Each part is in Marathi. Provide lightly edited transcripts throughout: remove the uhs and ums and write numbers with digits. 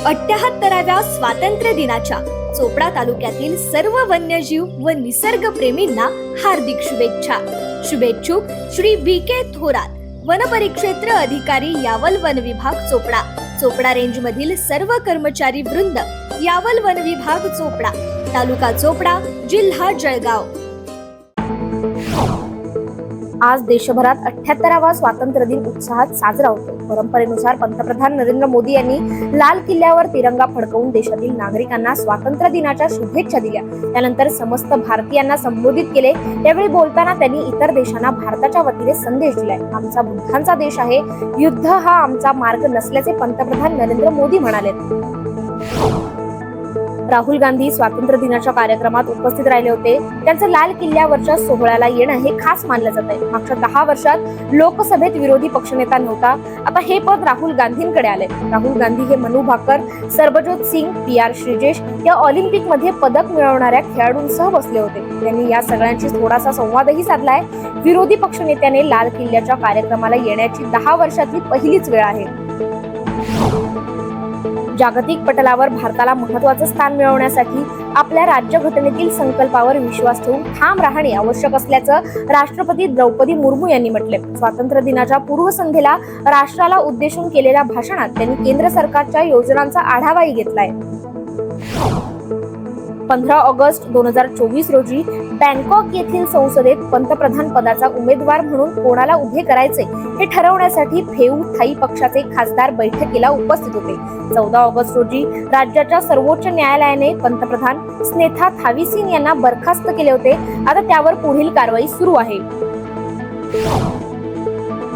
78व्या स्वातंत्र्य दिनाच्या चोपडा तालुक्यातील सर्व वन्यजीव व निसर्गप्रेमींना हार्दिक शुभेच्छा. शुभेच्छुक श्री BK थोरात, वनपरिक्षेत्र अधिकारी, यावल वन विभाग चोपडा. चोपडा रेंज मधील सर्व कर्मचारी वृंद, यावल वन विभाग चोपडा, तालुका चोपडा, जिल्हा जळगाव. आज देशभरात 78वा स्वातंत्र्य दिन उत्साहात साजरा होतो. परंपरेनुसार पंतप्रधान नरेंद्र मोदी यांनी लाल किल्ल्यावर तिरंगा फडकवून देशातील नागरिकांना स्वातंत्र्य दिनाच्या शुभेच्छा दिल्या. त्यानंतर समस्त भारतीयांना संबोधित केले. यावेळी बोलताना त्यांनी इतर देशांना भारताच्या वतीने संदेश दिलाय. आमचा बुद्धांचा देश आहे, युद्ध हा आमचा मार्ग नसल्याचे पंतप्रधान नरेंद्र मोदी म्हणाले. राहुल गांधी स्वातंत्र्य दिनाच्या कार्यक्रमात उपस्थित राहिले होते. त्यांचं लाल किल्ल्यावरच्या सोहळ्याला येणं हे खास मानलं जात आहे. मागच्या 10 वर्षात लोकसभेत विरोधी पक्षनेता नव्हता, आता हे पद राहुल गांधींकडे आले. राहुल गांधी हे मनू भाकर, सरबजोत सिंग, PR श्रीजेश या ऑलिम्पिक मध्ये पदक मिळवणाऱ्या खेळाडूंसह बसले होते. त्यांनी या सगळ्यांशी थोडासा संवादही साधलाय. विरोधी पक्षनेत्याने लाल किल्ल्याच्या कार्यक्रमाला येण्याची 10 वर्षातली पहिलीच वेळ आहे. जागतिक पटलावर भारताला महत्त्वाचं स्थान मिळवण्यासाठी आपल्या राज्यघटनेतील संकल्पावर विश्वास ठेवून ठाम राहणे आवश्यक असल्याचं राष्ट्रपती द्रौपदी मुर्मू यांनी म्हटले. स्वातंत्र्य दिनाच्या पूर्वसंध्येला राष्ट्राला उद्देशून केलेल्या भाषणात त्यांनी केंद्र सरकारच्या योजनांचा आढावाही घेतलाय. 15 ऑगस्ट 2024 रोजी बँकॉक येथील संसदेत पंतप्रधान पदाचा उमेदवार म्हणून कोणाला उभे करायचे हे ठरवण्यासाठी फेऊ थाई पक्षाचे खासदार बैठकीला उपस्थित होते. 14 ऑगस्ट रोजी राज्याच्या सर्वोच्च न्यायालयाने पंतप्रधान स्नेथा थाविसीन यांना बरखास्त केले होते. आता त्यावर पुढील कारवाई सुरू आहे.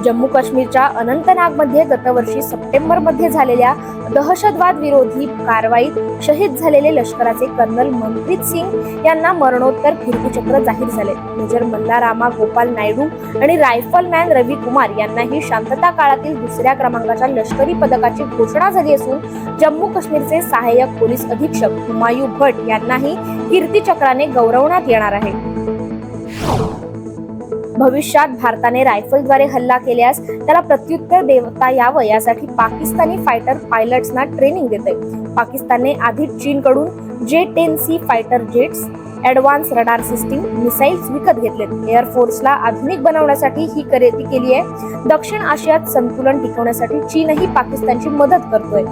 जम्मू काश्मीरच्या अनंतनाग मध्ये गतवर्षी सप्टेंबर मध्ये झालेल्या दहशतवाद विरोधी कारवाईत शहीद झालेले लष्कराचे कर्नल मनप्रीत सिंग यांना मरणोत्तर कीर्तीचक्र जाहीर झाले. मेजर मल्लारामा गोपाल नायडू आणि रायफलमॅन रवी कुमार यांनाही शांतता काळातील 2ऱ्या क्रमांकाच्या लष्करी पदकाची घोषणा झाली असून जम्मू काश्मीरचे सहाय्यक पोलीस अधीक्षक हुमायूं भट यांनाही कीर्तीचक्राने गौरवण्यात येणार आहे. भविष्यात भारताने रायफलद्वारे हल्ला केल्यास त्याला प्रत्युत्तर देता यावं यासाठी पाकिस्तानी फायटर पायलट्सना ट्रेनिंग देते. पाकिस्तानने आधी चीनकडून J-10C फायटर जेट्स, ऍडव्हान्स रडार सिस्टीम, मिसाइल्स विकत घेतलेत. एअरफोर्सला आधुनिक बनवण्यासाठी ही खरेदी केली आहे. दक्षिण आशियात संतुलन टिकवण्यासाठी चीनही पाकिस्तानची मदत करतोय.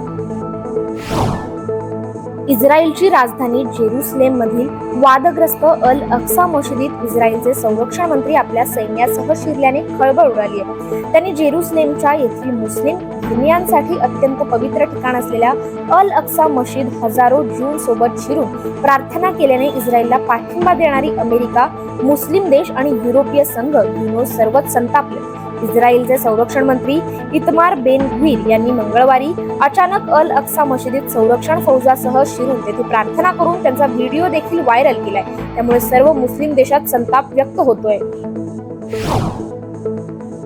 इस्रायलची राजधानी जेरुसलेम मधील वादग्रस्त अल अक्सा मशिदीत इस्रायलचे संरक्षण मंत्री आपल्या सैन्यासह शिरल्याने खळबळ उडाली आहे. त्यांनी जेरुसलेमच्या येथील मुस्लिम धर्मीयांसाठी अत्यंत पवित्र ठिकाण असलेल्या अल अक्सा मशीद हजारो ज्यू सोबत शिरून प्रार्थना केल्याने इस्रायलला पाठिंबा देणारी अमेरिका, मुस्लिम देश आणि युरोपीय संघ सर्वच संतापले. इस्रायलचे संरक्षण मंत्री इतमार बेन ग्वीर यांनी मंगळवारी अचानक अल अक्सा मशिदीत संरक्षण फौजासह शिरून तेथे प्रार्थना करून त्यांचा व्हिडिओ देखील व्हायरल केलाय. त्यामुळे सर्व मुस्लिम देशात संताप व्यक्त होतोय.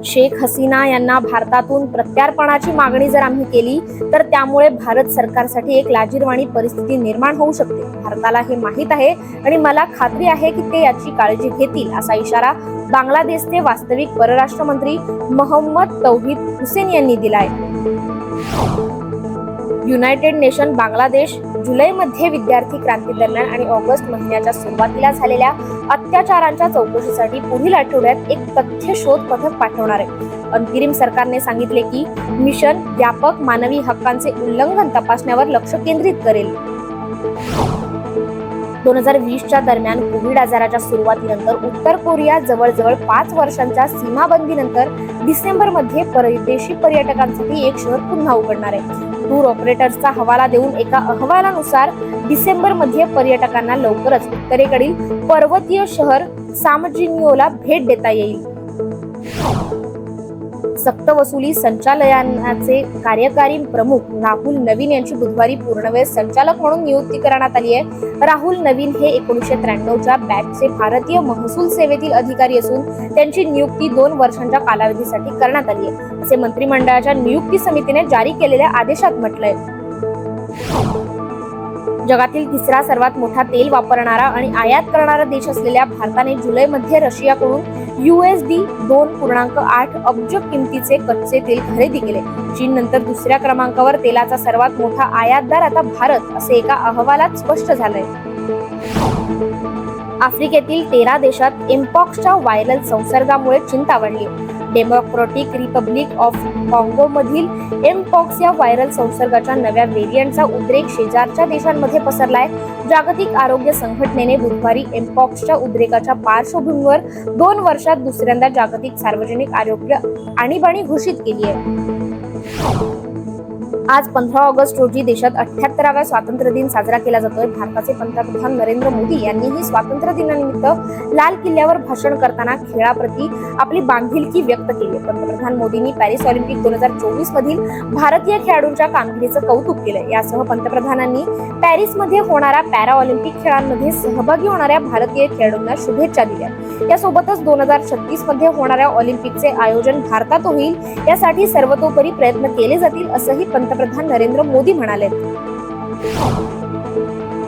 शेख हसीना यांना भारतातून प्रत्यार्पणाची मागणी जर आम्ही केली तर त्यामुळे भारत सरकारसाठी एक लाजिरवाणी परिस्थिती निर्माण होऊ शकते. भारताला हे माहीत आहे आणि मला खात्री आहे की ते याची काळजी घेतील, असा इशारा बांगलादेशचे वास्तविक परराष्ट्र मंत्री मोहम्मद तौहीद हुसेन यांनी दिलाय. युनायटेड नेशन बांगलादेश जुलैमध्ये विद्यार्थी क्रांती दरम्यान आणि ऑगस्ट महिन्याच्या सुरुवातीला झालेल्या अत्याचारांच्या चौकशीसाठी पुढील आठवड्यात एक तथ्य शोध पथक पाठवणार आहे. अंतरिम सरकारने सांगितले की मिशन व्यापक मानवी हक्कांचे उल्लंघन तपासण्यावर लक्ष केंद्रित करेल. 2020च्या दरम्यान कोविड आजाराच्या सुरुवातीनंतर उत्तर कोरिया जवळजवळ 5 वर्षांच्या सीमाबंदीनंतर डिसेंबरमध्ये परदेशी पर्यटकांसाठी एक शहर पुन्हा उघडणार आहे. टूर ऑपरेटर्सचा हवाला देऊन एका अहवालानुसार डिसेंबरमध्ये पर्यटकांना लवकरच उत्तरेकडील पर्वतीय शहर सामजिन्योला भेट देता येईल. सक्तवसुली संचालनाचे कार्यकारी प्रमुख राहुल नवीन यांची बुधवारी पूर्णवेळ संचालक म्हणून नियुक्ती करण्यात आली आहे. राहुल नवीन हे 1993च्या बॅचचे भारतीय महसूल सेवेतील अधिकारी असून त्यांची नियुक्ती 2 वर्षांच्या कालावधीसाठी करण्यात आली आहे, असे मंत्रिमंडळाच्या नियुक्ती समितीने जारी केलेल्या आदेशात म्हटलंय. जगातील 3रा सर्वात मोठा तेल वापरणारा आणि आयात करणारा देश असलेल्या भारताने जुलैमध्ये रशियाकडून USD 2.8 अब्ज किमतीचे कच्चे तेल खरेदी केले. चीन नंतर दुसऱ्या क्रमांकावर तेलाचा सर्वात मोठा आयातदार आता भारत असे एका अहवालात स्पष्ट झालंय. आफ्रिकेतील 13 देशात एमपॉक्सच्या व्हायरल संसर्गामुळे चिंता वाढली. डेमोक्रॅटिक रिपब्लिक ऑफ कॉंगो मधील एमपॉक्स या व्हायरल संसर्गाच्या नव्या व्हेरियंटचा उद्रेक शेजारच्या देशांमध्ये पसरलाय. जागतिक आरोग्य संघटनेने बुधवारी एमपॉक्सच्या उद्रेकाच्या पार्श्वभूमीवर 2 वर्षात दुसऱ्यांदा जागतिक सार्वजनिक आरोग्य आणीबाणी घोषित केली आहे. आज 15 ऑगस्ट रोजी देशात 78व्या स्वातंत्र्य दिन साजरा केला जातोय. भारताचे पंतप्रधान नरेंद्र मोदी यांनीही स्वातंत्र्य दिनानिमित्त लाल किल्ल्यावर भाषण करताना खेळाप्रती आपली बांधिलकी व्यक्त केली. पंतप्रधान मोदींनी पॅरिस ऑलिम्पिक 2024 मधील भारतीय खेळाडूंच्या कामगिरीचं कौतुक केलं. यासह पंतप्रधानांनी पॅरिसमध्ये होणाऱ्या पॅरा ऑलिम्पिक खेळांमध्ये सहभागी होणाऱ्या भारतीय खेळाडूंना शुभेच्छा दिल्या. यासोबतच 2036 मध्ये होणाऱ्या ऑलिम्पिकचे आयोजन भारतात होईल यासाठी सर्वतोपरी प्रयत्न केले जातील असंही पंतप्रधान नरेंद्र मोदी म्हणाले.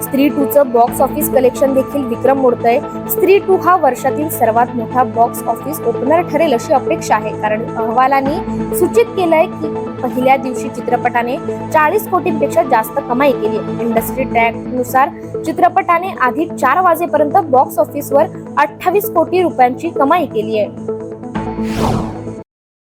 स्त्री 2चं बॉक्स ऑफिस कलेक्शन देखील विक्रम मोडतंय. स्त्री 2 हा वर्षातील सर्वात मोठा बॉक्स ऑफिस ओपनर ठरेल अशी अपेक्षा आहे, कारण अहवालांनी सूचित केलंय की पहिल्या दिवशी चित्रपटाने 40 कोटींपेक्षा जास्त कमाई केली. इंडस्ट्री ट्रॅकनुसार चित्रपटाने आधी 4 वाजेपर्यंत बॉक्स ऑफिसवर 28 कोटी रुपयांची कमाई केली आहे.